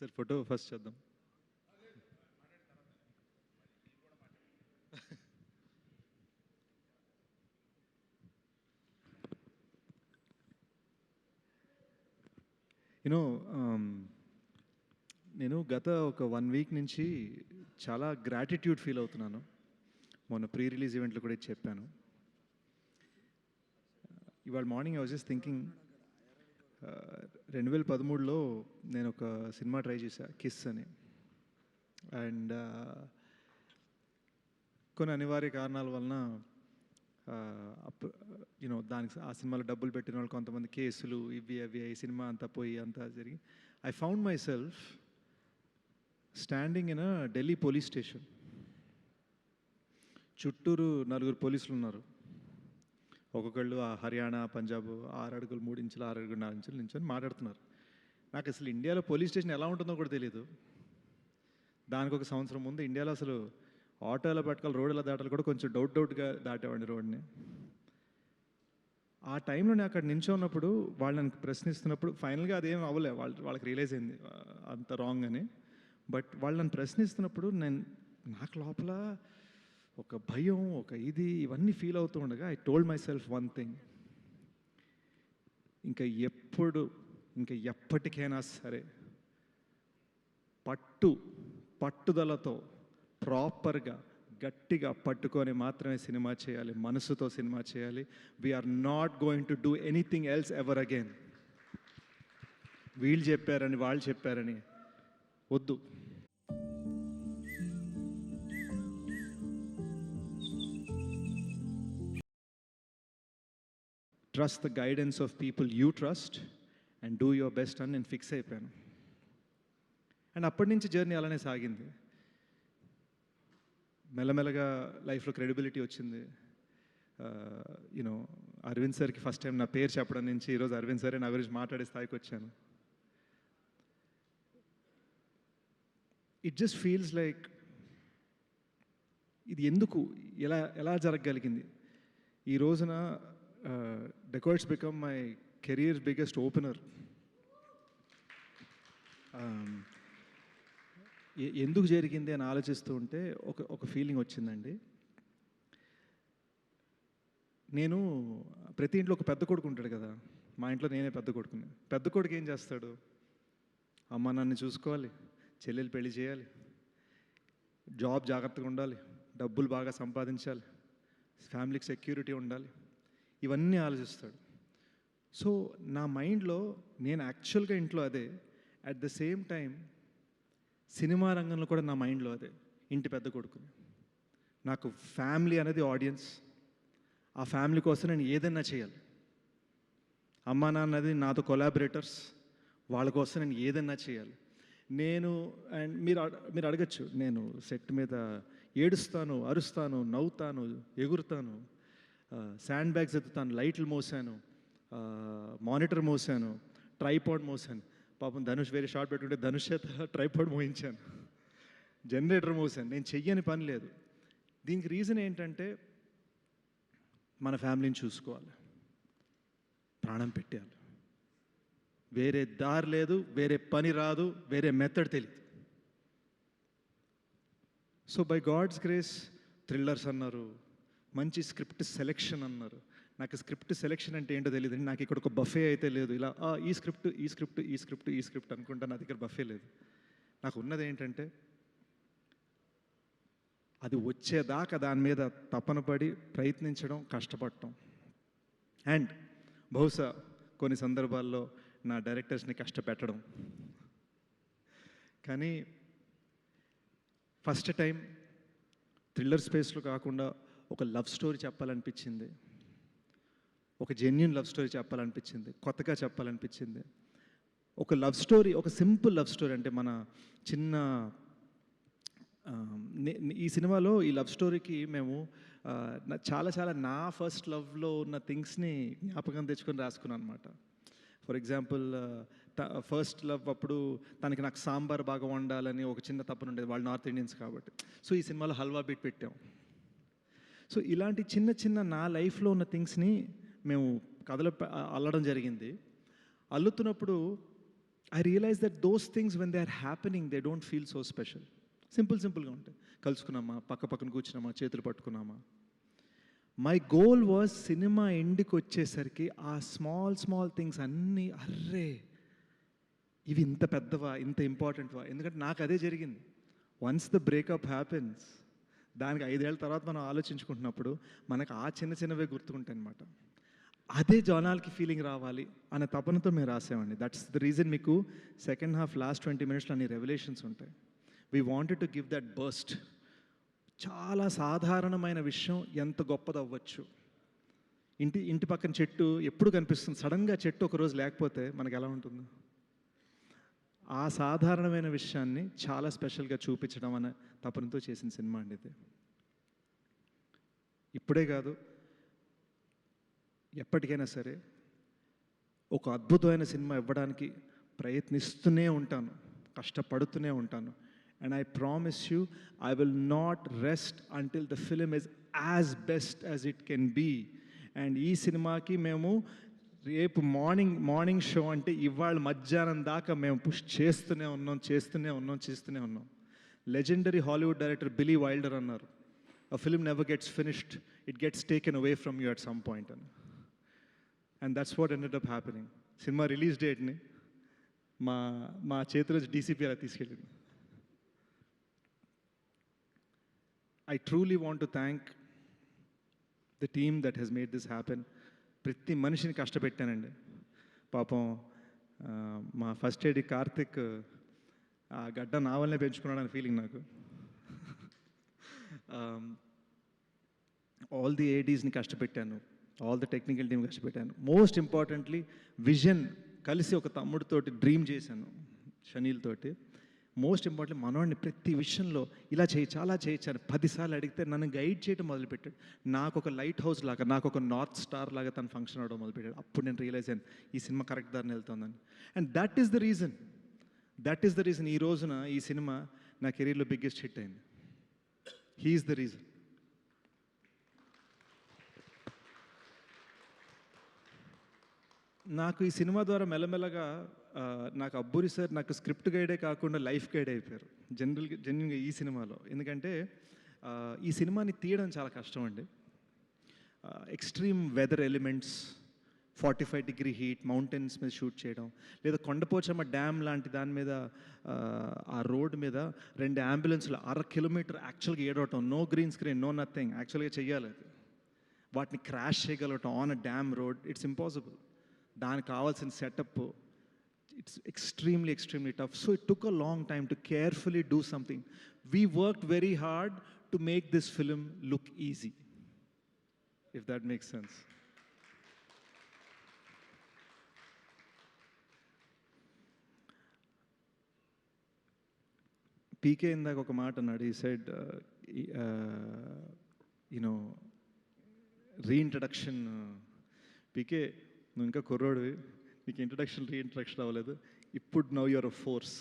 Sir photo first చేద్దాం. You know నేను గత ఒక 1 వీక్ నుంచి చాలా గ్రాటిట్యూడ్ ఫీల్ అవుతున్నాను. మొన్న ప్రీ రిలీజ్ ఈవెంట్లో కూడా ఇది చెప్పాను. ఇవాళ morning I was just thinking, 2013లో నేను ఒక సినిమా ట్రై చేశాను, కిస్ అని. అండ్ కొన్ని అనివార్య కారణాల వలన దానికి ఆ సినిమాలో డబ్బులు పెట్టిన వాళ్ళు కొంతమంది కేసులు ఇవి అవి ఈ సినిమా అంతా పోయి అంతా జరిగి I found my self standing in a Delhi police station. చుట్టూరు 4 పోలీసులు ఉన్నారు. ఒక్కొక్కళ్ళు ఆ హర్యానా, పంజాబ్ 6 అడుగులు 3 ఇంచులు 6 అడుగులు 4 ఇంచులు నించొని మాట్లాడుతున్నారు. నాకు అసలు ఇండియాలో పోలీస్ స్టేషన్ ఎలా ఉంటుందో కూడా తెలియదు. దానికి ఒక సంవత్సరం ముందు ఇండియాలో అసలు ఆటోలో పట్టుకోవాలి, రోడ్ల దాటాలు కూడా కొంచెం డౌట్గా దాటేవాడిని రోడ్ని. ఆ టైంలో నేను అక్కడ నించున్నప్పుడు వాళ్ళని ప్రశ్నిస్తున్నప్పుడు ఫైనల్గా అదేం అవ్వలే, వాళ్ళకి రియలైజ్ అయింది అంత రాంగ్ అని. బట్ వాళ్ళని ప్రశ్నిస్తున్నప్పుడు నాకు లోపల ఒక భయం, ఒక ఇవన్నీ ఫీల్ అవుతూ ఉండగా I told my self one thing, ఇంకా ఎప్పటికైనా సరే పట్టుదలతో ప్రాపర్గా గట్టిగా పట్టుకొని మాత్రమే సినిమా చేయాలి, మనసుతో సినిమా చేయాలి. We're not going to do anything else ever again. వీళ్ళు చెప్పారని వాళ్ళు చెప్పారని వద్దు. Trust the guidance of people you trust and do your best అని నేను ఫిక్స్ అయిపోయాను. అండ్ అప్పటి నుంచి జర్నీ అలానే సాగింది. మెల్లమెల్లగా లైఫ్లో క్రెడిబిలిటీ వచ్చింది. అరవింద్ సార్కి ఫస్ట్ టైం నా పేరు చెప్పడం నుంచి ఈరోజు అరవింద్ సారే నా గురించి మాట్లాడే స్థాయికి వచ్చాను. ఇట్ జస్ట్ ఫీల్స్ లైక్ ఇది ఎందుకు ఎలా జరగగలిగింది. ఈ రోజున dacoits become my career biggest opener. ఎందుకు జరిగింది అని ఆలోచిస్తూ ఉంటే ఒక ఫీలింగ్ వచ్చిందండి. నేను ప్రతి ఇంట్లో ఒక పెద్ద కొడుకు ఉంటాడు కదా, మా ఇంట్లో నేనే పెద్ద కొడుకుని. పెద్ద కొడుకు ఏం చేస్తాడు, అమ్మ నన్ను చూసుకోవాలి, చెల్లెలు పెళ్లి చేయాలి, జాబ్ జాగ్రత్తగా ఉండాలి, డబ్బులు బాగా సంపాదించాలి, ఫ్యామిలీకి సెక్యూరిటీ ఉండాలి, ఇవన్నీ ఆలోచిస్తాడు. సో నా మైండ్లో నేను యాక్చువల్గా ఇంట్లో అదే, at the same time cinema రంగంలో కూడా నా మైండ్లో అదే, ఇంటి పెద్ద కొడుకుని. నాకు ఫ్యామిలీ అనేది ఆడియన్స్. ఆ ఫ్యామిలీ కోసం నేను ఏదైనా చేయాలి. అమ్మా నాన్నది నాతో కొలాబరేటర్స్, వాళ్ళ కోసం నేను ఏదైనా చేయాలి. అండ్ మీరు అడగచ్చు, నేను సెట్ మీద ఏడుస్తాను, అరుస్తాను, నవ్వుతాను, ఎగురుతాను, శాండ్ బ్యాగ్స్ ఎత్తుతాను, లైట్లు మోసాను, మానిటర్ మోసాను, ట్రైపాడ్ మోసాను. పాపం ధనుష్ వేరే షార్ట్ పెట్టుకుంటే ధనుష్ చేత ట్రైపాడ్ మోయించాను, జనరేటర్ మోసాను. నేను చెయ్యని పని లేదు. దీనికి రీజన్ ఏంటంటే మన ఫ్యామిలీని చూసుకోవాలి, ప్రాణం పెట్టాలి. వేరే దారి లేదు, వేరే పని రాదు, వేరే మెథడ్ తెలియదు. So by God's grace thrillers అన్నారు, మంచి స్క్రిప్ట్ సెలెక్షన్ అన్నారు. నాకు స్క్రిప్ట్ సెలెక్షన్ అంటే ఏంటో తెలియదు. నాకు ఇక్కడ ఒక బఫే అయితే లేదు, ఇలా ఈ స్క్రిప్ట్ అనుకుంటా. నా దగ్గర బఫే లేదు. నాకు ఉన్నది ఏంటంటే అది వచ్చేదాకా దాని మీద తపన పడి ప్రయత్నించడం, కష్టపడటం. అండ్ బహుశా కొన్ని సందర్భాల్లో నా డైరెక్టర్స్ని కష్టపెట్టడం. కానీ ఫస్ట్ టైం థ్రిల్లర్ స్పేస్లో కాకుండా ఒక లవ్ స్టోరీ చెప్పాలనిపించింది, ఒక జెన్యూన్ లవ్ స్టోరీ చెప్పాలనిపించింది, కొత్తగా చెప్పాలనిపించింది. ఒక లవ్ స్టోరీ, ఒక సింపుల్ లవ్ స్టోరీ. అంటే మన చిన్న ఈ సినిమాలో ఈ లవ్ స్టోరీకి మేము చాలా నా ఫస్ట్ లవ్లో ఉన్న థింగ్స్ని జ్ఞాపకం తెచ్చుకొని రాసుకున్నాను అనమాట. ఫర్ ఎగ్జాంపుల్ ఫస్ట్ లవ్ అప్పుడు నాకు సాంబార్ బాగా వండాలని ఒక చిన్న తప్పన ఉండేది, వాళ్ళు నార్త్ ఇండియన్స్ కాబట్టి. సో ఈ సినిమాలో హల్వా బీట్ పెట్టాం. సో ఇలాంటి చిన్న నా లైఫ్లో ఉన్న థింగ్స్ని మేము కథలో అల్లడం జరిగింది. అల్లుతున్నప్పుడు I realize that those things when they are happening they don't feel so special. సింపుల్గా ఉంటాయి. కలుసుకున్నామా, పక్కన కూర్చున్నామా, చేతులు పట్టుకున్నామా. మై గోల్ వాజ్ సినిమా ఎండ్కి వచ్చేసరికి ఆ స్మాల్ థింగ్స్ అన్నీ అర్రే ఇవి ఇంత పెద్దవా, ఇంత ఇంపార్టెంట్వా. ఎందుకంటే నాకు అదే జరిగింది. వన్స్ ద బ్రేకప్ హ్యాపెన్స్, దానికి 5 ఏళ్ళ తర్వాత మనం ఆలోచించుకుంటున్నప్పుడు మనకు ఆ చిన్నవే గుర్తుకుంటాయి అనమాట. అదే జనాలకి ఫీలింగ్ రావాలి అనే తపనతో మేము రాసామండి. దట్స్ ద రీజన్ మీకు సెకండ్ హాఫ్ లాస్ట్ 20 minutesలో అన్ని రెవల్యూషన్స్ ఉంటాయి. We wanted to give that burst. చాలా సాధారణమైన విషయం ఎంత గొప్పదవ్వచ్చు. ఇంటి పక్కన చెట్టు ఎప్పుడు కనిపిస్తుంది, సడన్గా చెట్టు ఒకరోజు లేకపోతే మనకు ఎలా ఉంటుంది. ఆ సాధారణమైన విషయాన్ని చాలా స్పెషల్గా చూపించడం అనే తపనతో చేసిన సినిమా అండి ఇది. ఇప్పుడే కాదు, ఎప్పటికైనా సరే ఒక అద్భుతమైన సినిమా ఇవ్వడానికి ప్రయత్నిస్తూనే ఉంటాను, కష్టపడుతూనే ఉంటాను. And I promise you I will not rest until the film is as best as it can be. And ఈ సినిమాకి మేము రేపు మార్నింగ్ షో అంటే ఇవాళ మధ్యాహ్నం దాకా మేము పుష్ చేస్తూనే ఉన్నాం. లెజెండరీ హాలీవుడ్ డైరెక్టర్ బిలీ వైల్డర్ అన్నారు, a film never gets finished, it gets taken away from you at some point. And that's what ended up happening. Cinema release డేట్ని మా చేతిలో డీసీపీ అలా తీసుకెళ్ళింది. I truly want to thank the team that has made this happen. ప్రతి మనిషిని కష్టపెట్టానండి. పాపం మా first aid Karthik ఆ గడ్డ నా వల్లనే పెంచుకున్నాడని ఫీలింగ్ నాకు. ఆల్ ది ఏడీస్ని కష్టపెట్టాను, ఆల్ ద టెక్నికల్ టీమ్ కష్టపెట్టాను. మోస్ట్ ఇంపార్టెంట్లీ విజన్ కలిసి ఒక తమ్ముడితోటి డ్రీమ్ చేశాను, షనీల్ తోటి. మోస్ట్ ఇంపార్టెంట్ మనోడిని ప్రతి విషయంలో ఇలా చేయొచ్చు అలా చేయొచ్చు అని 10 సార్లు అడిగితే నన్ను గైడ్ చేయడం మొదలుపెట్టాడు. నాకు ఒక లైట్ హౌస్ లాగా, నాకు ఒక నార్త్ స్టార్ లాగా తను ఫంక్షన్ అవ్వడం మొదలుపెట్టాడు. అప్పుడు నేను రియలైజ్ అయ్యాను ఈ సినిమా కరెక్ట్ దారిని వెళ్తుందని. And that is the reason ఈ రోజున ఈ సినిమా నా కెరీర్లో బిగ్గెస్ట్ హిట్ అయింది. He is the reason. నాకు ఈ సినిమా ద్వారా మెల్లమెల్లగా నాకు అబ్బూరి సార్ నాకు స్క్రిప్ట్ గైడే కాకుండా లైఫ్ గైడ్ అయిపోయారు జెన్యున్గా ఈ సినిమాలో. ఎందుకంటే ఈ సినిమాని తీయడం చాలా కష్టం అండి. Extreme weather elements, 45-degree heat, mountains మీద షూట్ చేయడం, లేదా కొండపోచమ్మ డ్యామ్ లాంటి దాని మీద ఆ రోడ్ మీద 2 అంబులెన్స్లు 1/2 కిలోమీటర్ యాక్చువల్గా ఏడవటం, no green screen, no nothing, యాక్చువల్గా చెయ్యాలి అది. వాటిని క్రాష్ చేయగలగటం on a dam road, it's impossible. దానికి కావాల్సిన setup, it's extremely tough. So it took a long time to carefully do something. We worked very hard to make this film look easy, if that makes sense. PK ఇందాక ఒక మాట అన్నాడు. He said, reintroduction. PK, నువ్వు ఇంకా కుర్రోడివి, నీకు reintroduction అవ్వలేదు. ఇప్పుడు now you're a force.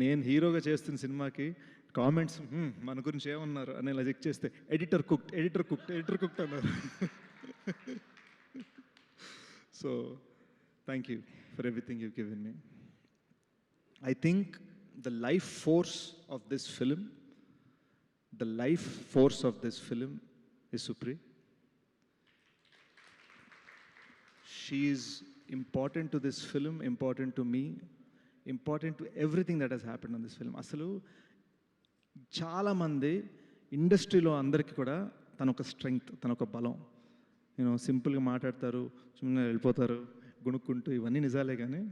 నేను హీరోగా చేస్తున్న సినిమాకి కామెంట్స్ మన గురించి ఏమన్నారు అని ఇలా చెక్ చేస్తే ఎడిటర్ కుక్డ్ అన్నారు. So thank you for everything you given me. I think the life force of this film is Supri. She is important to this film, important to me, important to everything that has happened on this film. అసలు చాలామంది ఇండస్ట్రీలో అందరికీ కూడా తన ఒక strength, తన ఒక బలం. సింపుల్గా మాట్లాడతారు, సుಮ್ಮನೆ వెళ్ళిపోతారు గుణుక్కుంటూ, ఇవన్నీ నిజాలే. కానీ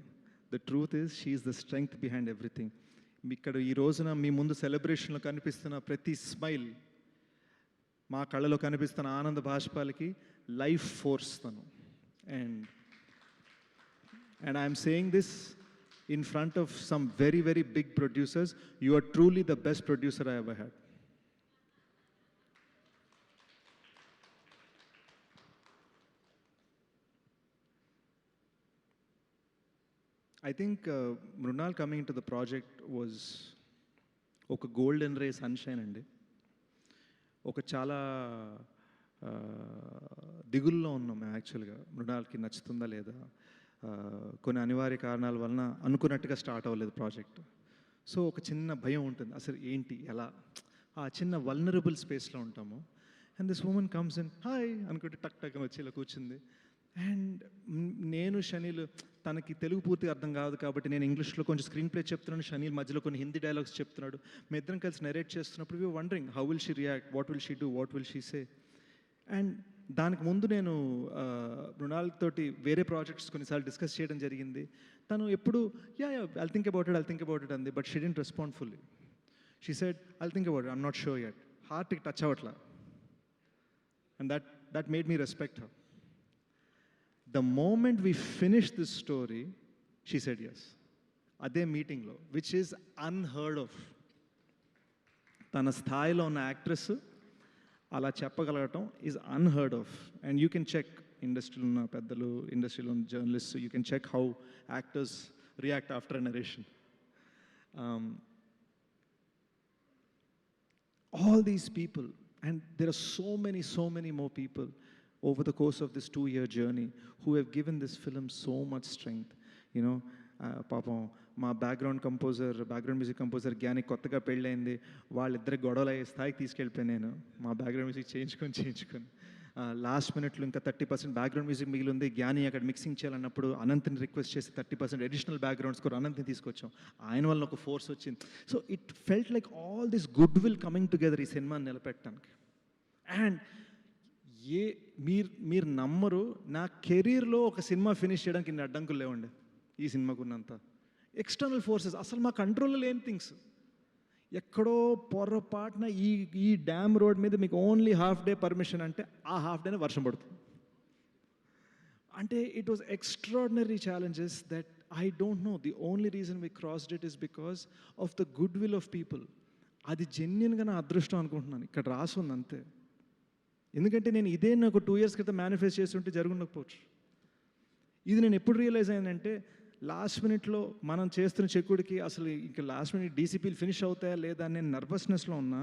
the truth is she is the strength behind everything. ఇక్కడ ఈ రోజున మీ ముందు సెలబ్రేషన్లో కనిపిస్తున్న ప్రతి స్మైల్, మా కళ్ళలో కనిపిస్తున్న ఆనంద బాష్పాలకి లైఫ్ ఫోర్స్ తను. And I'm saying this in front of some very very big producers. You are truly the best producer I ever had. I think Mrunal coming into the project was ఒక golden ray sunshine అండి. ఒక చాలా దిగుల్లో ఉన్నాం మేము యాక్చువల్గా, మృణాల్కి నచ్చుతుందా లేదా. కొన్ని అనివార్య కారణాల వలన అనుకున్నట్టుగా స్టార్ట్ అవ్వలేదు ప్రాజెక్ట్. సో ఒక చిన్న భయం ఉంటుంది, అసలు ఏంటి ఎలా, ఆ చిన్న వల్నరబుల్ స్పేస్లో ఉంటాము. And this woman comes in, hi అనుకుంటే టక్ టక్ అని వచ్చి ఇలా కూర్చుంది. అండ్ నేను షనీల్, తనకి తెలుగు పూర్తిగా అర్థం కాదు కాబట్టి నేను ఇంగ్లీష్లో కొంచెం స్క్రీన్ ప్లే చెప్తున్నాను, షనీల్ మధ్యలో కొన్ని హిందీ డైలాగ్స్ చెప్తున్నాడు. మేము ఇద్దరం కలిసి నెరేట్ చేస్తున్నప్పుడు we wondering how will she react, what will she do, what will she say. And దానికి ముందు నేను మృణాల్ తోటి వేరే ప్రాజెక్ట్స్ కొన్నిసార్లు డిస్కస్ చేయడం జరిగింది. తను ఎప్పుడు yeah I'll think about it అంది, but she didn't respond fully. She said I'll think about it, I'm not sure yet. హార్ట్కి టచ్ అవ్వట్లా. And that made me respect her. The moment we finished this story, she said yes. అదే మీటింగ్లో, which is unheard of. తన స్థాయిలో ఉన్న actress అలా చెప్పగలగటం is unheard of. And you can check, ఇండస్ట్రీలో ఉన్న పెద్దలు, ఇండస్ట్రీలో ఉన్న journalist, you can check how actors react after a narration. All these people, and there are so many more people over the course of this 2-year journey who have given this film so much strength. You know, పాపం మా background music composer జ్ఞాని కొత్తగా పెళ్ళైంది, వాళ్ళిద్దరికి గొడవలు అయ్యే స్థాయికి తీసుకెళ్ళిపోయాను నేను, మా బ్యాక్గ్రౌండ్ మ్యూజిక్ చేయించుకొని లాస్ట్ మినిట్లో ఇంకా 30% బ్యాక్గ్రౌండ్ మ్యూజిక్ మిగిలి ఉంది. జ్ఞాని అక్కడ మిక్సింగ్ చేయాలన్నప్పుడు అనంత్ని రిక్వెస్ట్ చేసి 30% అడిషనల్ బ్యాక్గ్రౌండ్ స్కోర్ అనంత్ని తీసుకొచ్చాం. ఆయన వల్ల ఒక ఫోర్స్ వచ్చింది. So it felt like all this good will coming together ఈ సినిమాని నిలబెట్టడానికి. అండ్ మీరు నమ్మరు, నా కెరీర్లో ఒక సినిమా ఫినిష్ చేయడానికి ఇన్ని అడ్డంకులు లేవండి ఈ సినిమాకు ఉన్నంత. ఎక్స్టర్నల్ ఫోర్సెస్ అసలు మా కంట్రోల్లో లేని థింగ్స్. ఎక్కడో పొరపాటున ఈ డ్యామ్ రోడ్ మీద మీకు ఓన్లీ హాఫ్ డే పర్మిషన్ అంటే ఆ హాఫ్ డేనే వర్షం పడుతుంది. అంటే it was extraordinary challenges that I don't know. The only reason we crossed it is because of the good will of people. అది జెన్యున్గా నా అదృష్టం అనుకుంటున్నాను, ఇక్కడ రాసుంది అంతే. ఎందుకంటే నేను ఇదే నాకు 2 years క్రితం మేనిఫెస్ట్ చేసి ఉంటే జరుగుండకపోవచ్చు. ఇది నేను ఎప్పుడు రియలైజ్ అయ్యానంటే, లాస్ట్ మినిట్లో మనం చేస్తున్న చెక్కుడికి అసలు ఇంకా లాస్ట్ మినిట్ డీసీపీలు ఫినిష్ అవుతాయా లేదా అని నేను నర్వస్నెస్లో ఉన్నా.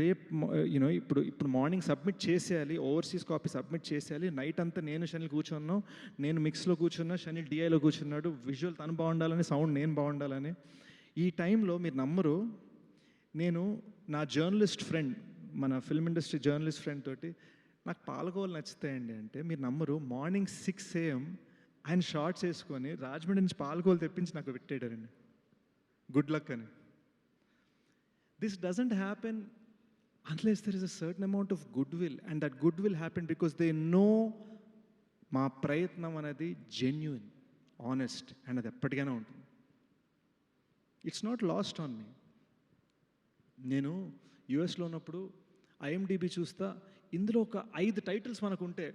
రేపు యూనో ఇప్పుడు మార్నింగ్ సబ్మిట్ చేసేయాలి, ఓవర్సీస్ కాపీ సబ్మిట్ చేసేయాలి. నైట్ అంతా నేను షనిల్ కూర్చున్నాం, నేను మిక్స్లో కూర్చున్నా, షనిల్ డిఐలో కూర్చున్నాడు. విజువల్ తను బాగుండాలని, సౌండ్ నేను బాగుండాలని. ఈ టైంలో మీరు నమ్మరు, నేను నా జర్నలిస్ట్ ఫ్రెండ్, మన ఫిల్మ్ ఇండస్ట్రీ జర్నలిస్ట్ ఫ్రెండ్ తోటి, నాకు పాలకోవలు నచ్చుతాయండి అంటే మీరు నమ్మరు, మార్నింగ్ 6 AM ఆయన షార్ట్స్ వేసుకొని రాజమండ్రి నుంచి పాలకోవలు తెప్పించి నాకు పెట్టేయడారండి, గుడ్ లక్ అని. This doesn't happen unless there is a certain amount of good will, and that good will happen because they know మా ప్రయత్నం అనేది జెన్యూన్, ఆనెస్ట్, అండ్ అది ఎప్పటికైనా ఉంటుంది. It's not lost on me. నేను యుఎస్లో ఉన్నప్పుడు ఐఎండిబి చూస్తా, ఇందులో ఒక 5 టైటిల్స్ మనకు ఉంటే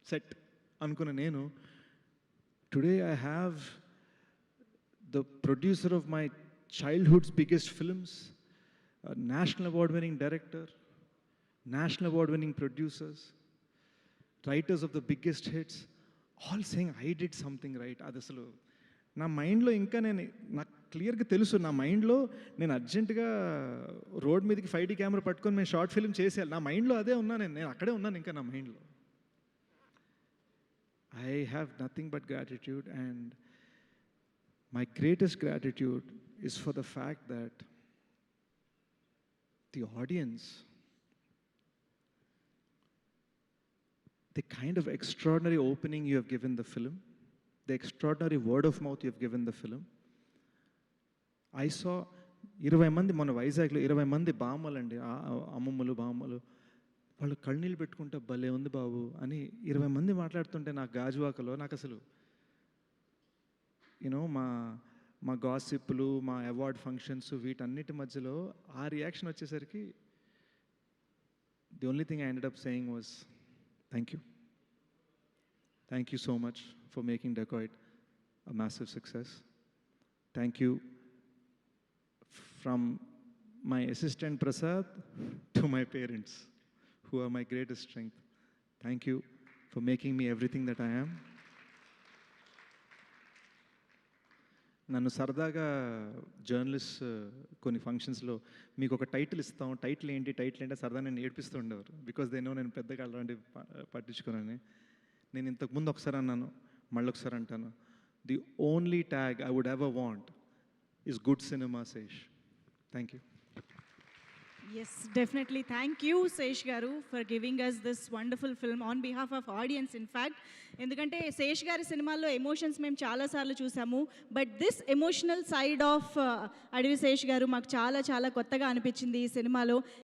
సెట్ అనుకున్న నేను, today I have the producer of my childhood's biggest films, national award winning director, national award winning producers, writers of the biggest hits, all saying I did something right. అది అసలు నా మైండ్లో ఇంకా నాకు క్లియర్గా తెలుసు, నా మైండ్లో నేను అర్జెంటుగా రోడ్ మీదకి 5D కెమెరా పట్టుకొని మేము షార్ట్ ఫిల్మ్ చేసేయాలి, నా మైండ్లో అదే ఉన్నాను, నేను అక్కడే ఉన్నాను ఇంకా నా మైండ్లో. I have nothing but gratitude, and my greatest gratitude is for the fact that the audience, the kind of extraordinary opening you have given the film, the extraordinary word of mouth you have given the film. I saw 20 మంది మన వైజాగ్లో 20 మంది బామ్మలండి, అమ్మమ్మలు బామ్మలు, వాళ్ళు కళ్ళనీళ్ళు పెట్టుకుంటే భలే ఉంది బాబు అని 20 మంది మాట్లాడుతుంటే నాకు గాజువాకలో, నాకు అసలు యూనో మా గాసిప్లు, మా అవార్డ్ ఫంక్షన్స్, వీటన్నిటి మధ్యలో ఆ రియాక్షన్ వచ్చేసరికి the only thing I ended up saying was thank you. Thank you so much for making Dacoit a massive success. Thank you from my assistant Prasad to my parents, who are my greatest strength. Thank you for making me everything that I am. నన్ను సరదాగా journalist కొన్ని ఫంక్షన్స్లో మీకు ఒక title ఇస్తాం, title ఏంటి సరదా నేను ఏడిపిస్తూ ఉండేవారు. బికాస్ దే నో నేను పెద్దగా అలాంటివి పట్టించుకోనని. నేను ఇంతకుముందు ఒకసారి అన్నాను, మళ్ళీ ఒకసారి అంటాను, the only tag I would ever want is good cinema Sesh. Thank you. Yes, definitely. Thank you, Sesh Garu, for giving us this wonderful film on behalf of audience, in fact. ఎందుకంటే శేష్ గారి సినిమాల్లో ఎమోషన్స్ మేము చాలాసార్లు చూసాము, but this emotional side of అడవి శేష్ గారు మాకు చాలా చాలా కొత్తగా అనిపించింది ఈ సినిమాలో.